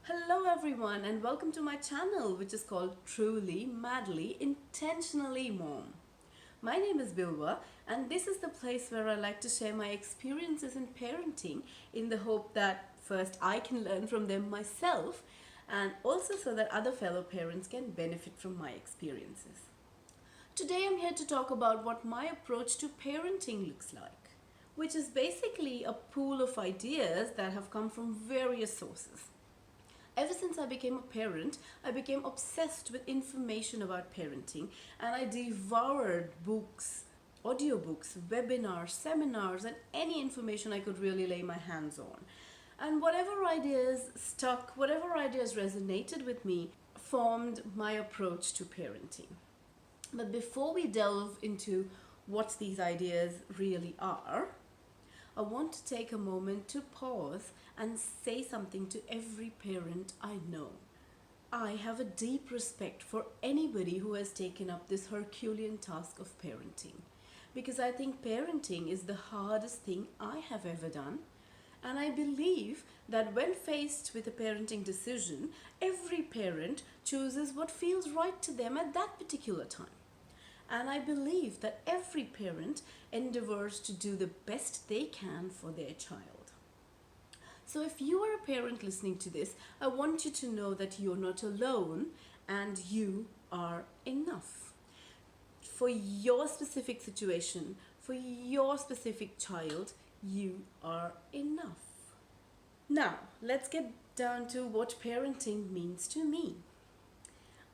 Hello everyone and welcome to my channel which is called Truly, Madly, Intentionally Mom. My name is Bilwa and this is the place where I like to share my experiences in parenting in the hope that first I can learn from them myself and also so that other fellow parents can benefit from my experiences. Today I'm here to talk about what my approach to parenting looks like, which is basically a pool of ideas that have come from various sources. Ever since I became a parent, I became obsessed with information about parenting and I devoured books, audiobooks, webinars, seminars, and any information I could really lay my hands on. And whatever ideas stuck, whatever ideas resonated with me, formed my approach to parenting. But before we delve into what these ideas really are, I want to take a moment to pause and say something to every parent I know. I have a deep respect for anybody who has taken up this Herculean task of parenting because I think parenting is the hardest thing I have ever done. And I believe that when faced with a parenting decision, every parent chooses what feels right to them at that particular time. And I believe that every parent endeavors to do the best they can for their child. So if you are a parent listening to this, I want you to know that you're not alone and you are enough. For your specific situation, for your specific child, you are enough. Now, let's get down to what parenting means to me.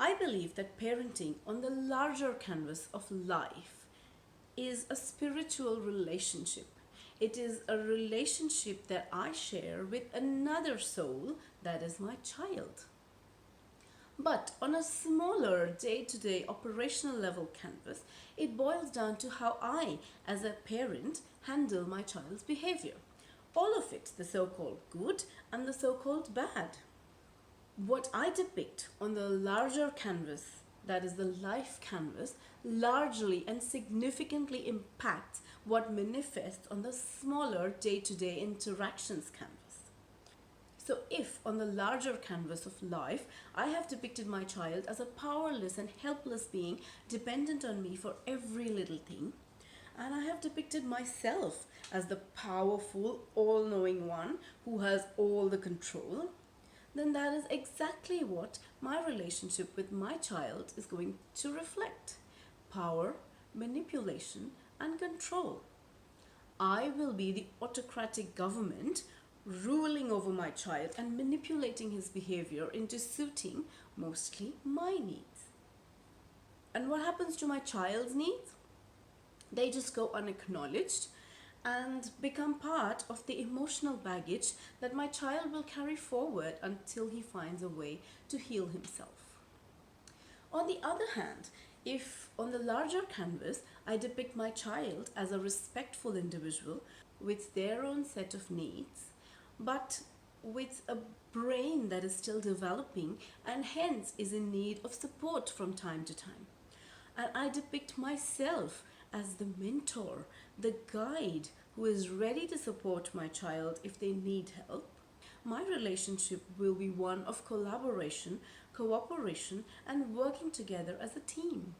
I believe that parenting on the larger canvas of life is a spiritual relationship. It is a relationship that I share with another soul that is my child. But on a smaller day-to-day operational level canvas, it boils down to how I, as a parent, handle my child's behavior. All of it, the so-called good and the so-called bad. What I depict on the larger canvas, that is the life canvas, largely and significantly impacts what manifests on the smaller day-to-day interactions canvas. So if on the larger canvas of life, I have depicted my child as a powerless and helpless being dependent on me for every little thing, and I have depicted myself as the powerful, all-knowing one who has all the control, then that is exactly what my relationship with my child is going to reflect: power, manipulation, and control. I will be the autocratic government ruling over my child and manipulating his behavior into suiting mostly my needs. And what happens to my child's needs? They just go unacknowledged and become part of the emotional baggage that my child will carry forward until he finds a way to heal himself. On the other hand, if on the larger canvas I depict my child as a respectful individual with their own set of needs, but with a brain that is still developing and hence is in need of support from time to time, and I depict myself as the mentor, the guide who is ready to support my child if they need help, my relationship will be one of collaboration, cooperation, and working together as a team.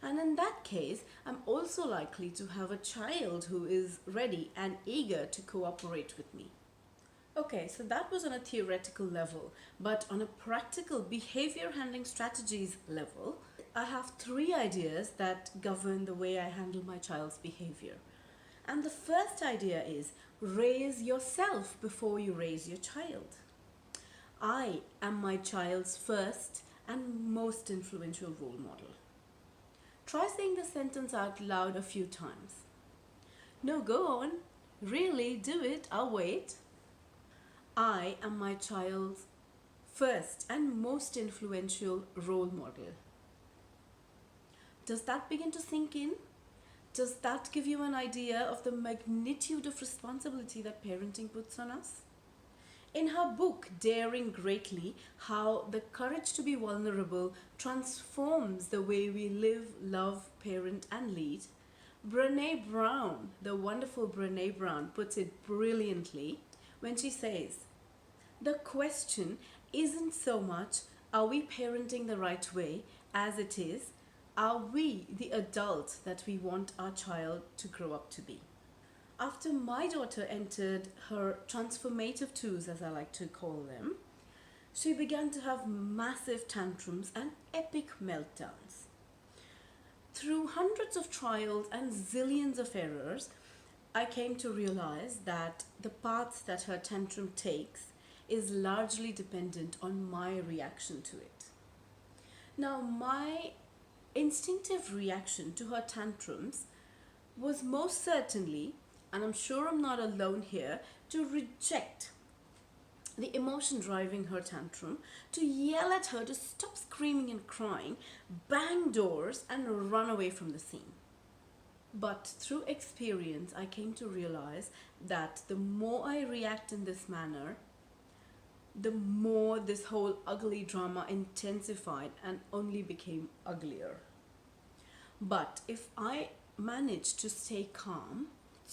And in that case, I'm also likely to have a child who is ready and eager to cooperate with me. Okay, so that was on a theoretical level, but on a practical behavior handling strategies level, I have three ideas that govern the way I handle my child's behavior. And the first idea is raise yourself before you raise your child. I am my child's first and most influential role model. Try saying this sentence out loud a few times. No, go on. Really, do it. I'll wait. I am my child's first and most influential role model. Does that begin to sink in? Does that give you an idea of the magnitude of responsibility that parenting puts on us? In her book, Daring Greatly, How the Courage to be Vulnerable Transforms the Way We Live, Love, Parent, and Lead, Brené Brown, the wonderful Brené Brown, puts it brilliantly when she says, The question isn't so much, are we parenting the right way, as it is, are we the adult that we want our child to grow up to be? After my daughter entered her transformative twos, as I like to call them, she began to have massive tantrums and epic meltdowns. Through hundreds of trials and zillions of errors, I came to realize that the path that her tantrum takes is largely dependent on my reaction to it. Now, my instinctive reaction to her tantrums was most certainly, and I'm sure I'm not alone here, to reject the emotion driving her tantrum, to yell at her to stop screaming and crying, bang doors, and run away from the scene. But through experience, I came to realize that the more I react in this manner, the more this whole ugly drama intensified and only became uglier. But if I manage to stay calm,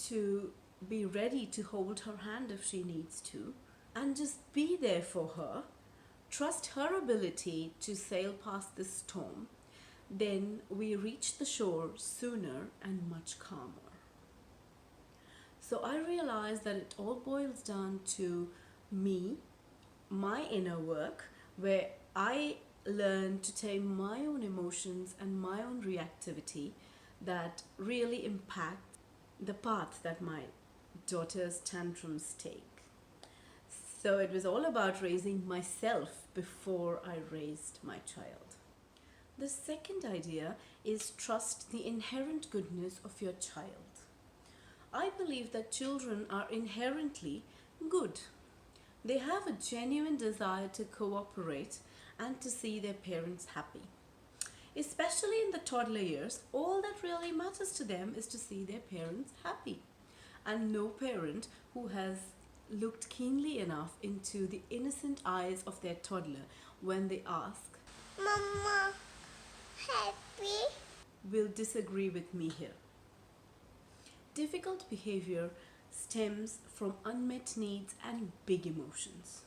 to be ready to hold her hand if she needs to, and just be there for her, trust her ability to sail past this storm, then we reach the shore sooner and much calmer. So I realized that it all boils down to me, my inner work, where I learn to tame my own emotions and my own reactivity that really impact the path that my daughter's tantrums take. So it was all about raising myself before I raised my child. The second idea is trust the inherent goodness of your child. I believe that children are inherently good. They have a genuine desire to cooperate and to see their parents happy. Especially in the toddler years, all that really matters to them is to see their parents happy. And no parent who has looked keenly enough into the innocent eyes of their toddler when they ask, Mama, happy? will disagree with me here. Difficult behavior stems from unmet needs and big emotions.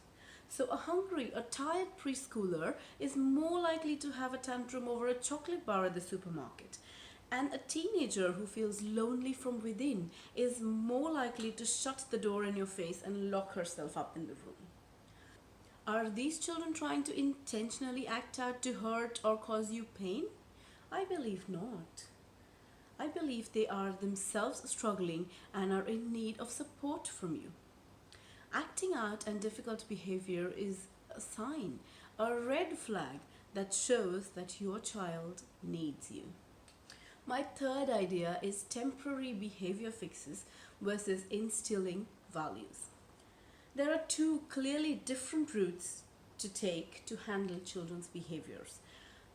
So a hungry or tired preschooler is more likely to have a tantrum over a chocolate bar at the supermarket. And a teenager who feels lonely from within is more likely to shut the door in your face and lock herself up in the room. Are these children trying to intentionally act out to hurt or cause you pain? I believe not. I believe they are themselves struggling and are in need of support from you. Acting out and difficult behavior is a sign, a red flag that shows that your child needs you. My third idea is temporary behavior fixes versus instilling values. There are two clearly different routes to take to handle children's behaviors.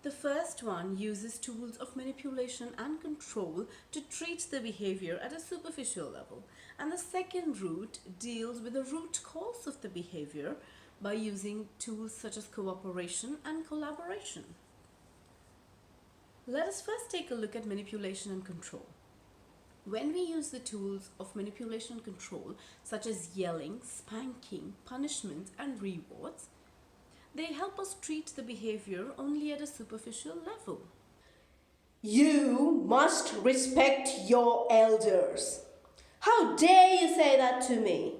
The first one uses tools of manipulation and control to treat the behavior at a superficial level. And the second route deals with the root cause of the behavior by using tools such as cooperation and collaboration. Let us first take a look at manipulation and control. When we use the tools of manipulation and control, such as yelling, spanking, punishment, and rewards, they help us treat the behavior only at a superficial level. You must respect your elders. How dare you say that to me?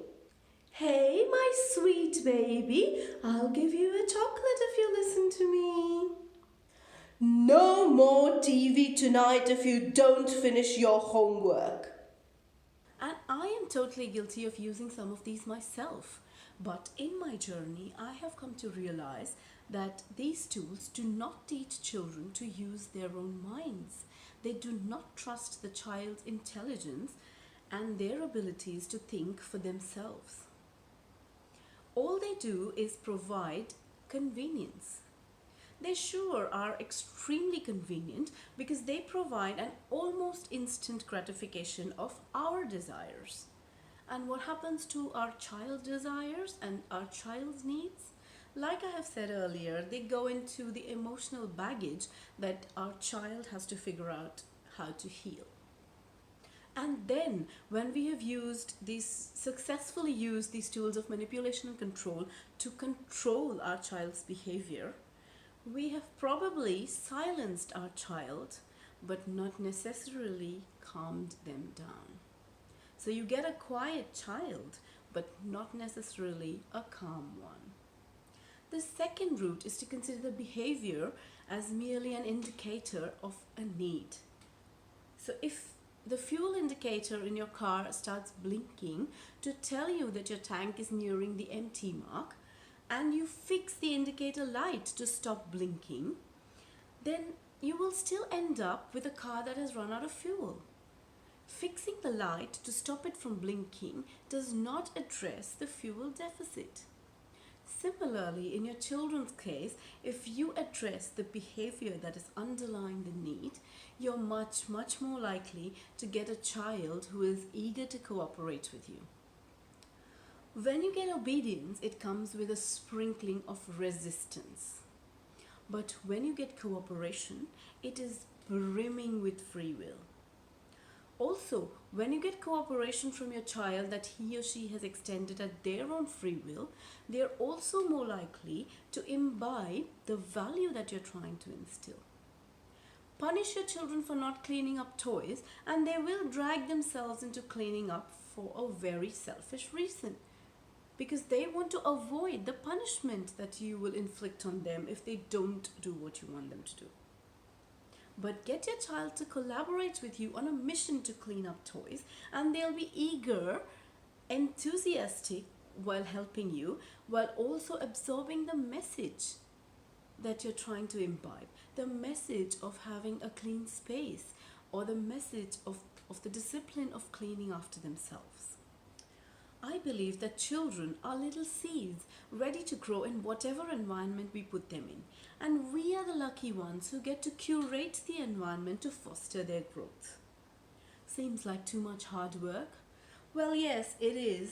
Hey, my sweet baby, I'll give you a chocolate if you listen to me. No more TV tonight if you don't finish your homework. And I am totally guilty of using some of these myself. But in my journey, I have come to realize that these tools do not teach children to use their own minds. They do not trust the child's intelligence and their abilities to think for themselves. All they do is provide convenience. They sure are extremely convenient because they provide an almost instant gratification of our desires. And what happens to our child's desires and our child's needs? Like I have said earlier, they go into the emotional baggage that our child has to figure out how to heal. And then, when we have successfully used these tools of manipulation and control to control our child's behavior, we have probably silenced our child, but not necessarily calmed them down. So you get a quiet child, but not necessarily a calm one. The second route is to consider the behavior as merely an indicator of a need. So if the fuel indicator in your car starts blinking to tell you that your tank is nearing the empty mark, and you fix the indicator light to stop blinking, then you will still end up with a car that has run out of fuel. Fixing the light to stop it from blinking does not address the fuel deficit. Similarly, in your children's case, if you address the behavior that is underlying the need, you're much more likely to get a child who is eager to cooperate with you. When you get obedience, it comes with a sprinkling of resistance. But when you get cooperation, it is brimming with free will. Also, when you get cooperation from your child that he or she has extended at their own free will, they are also more likely to imbibe the value that you're trying to instill. Punish your children for not cleaning up toys, and they will drag themselves into cleaning up for a very selfish reason, because they want to avoid the punishment that you will inflict on them if they don't do what you want them to do. But get your child to collaborate with you on a mission to clean up toys, and they'll be eager, enthusiastic while helping you, while also absorbing the message that you're trying to imbibe, the message of having a clean space, or the message of the discipline of cleaning after themselves. I believe that children are little seeds ready to grow in whatever environment we put them in. And we are the lucky ones who get to curate the environment to foster their growth. Seems like too much hard work? Well, yes, it is.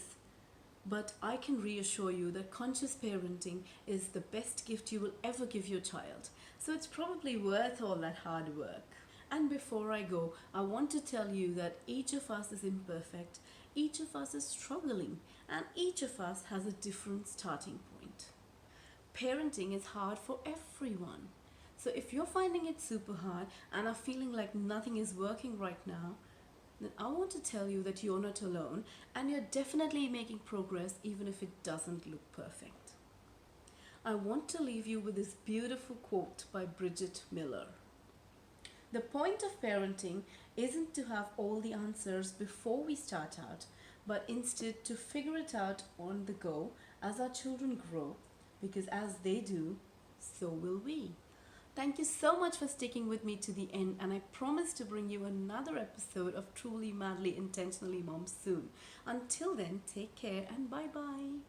But I can reassure you that conscious parenting is the best gift you will ever give your child. So it's probably worth all that hard work. And before I go, I want to tell you that each of us is imperfect, each of us is struggling, and each of us has a different starting point. Parenting is hard for everyone. So if you're finding it super hard and are feeling like nothing is working right now, then I want to tell you that you're not alone, and you're definitely making progress even if it doesn't look perfect. I want to leave you with this beautiful quote by Bridget Miller. The point of parenting isn't to have all the answers before we start out, but instead to figure it out on the go as our children grow, because as they do, so will we. Thank you so much for sticking with me to the end, and I promise to bring you another episode of Truly Madly Intentionally Mom soon. Until then, take care and bye-bye.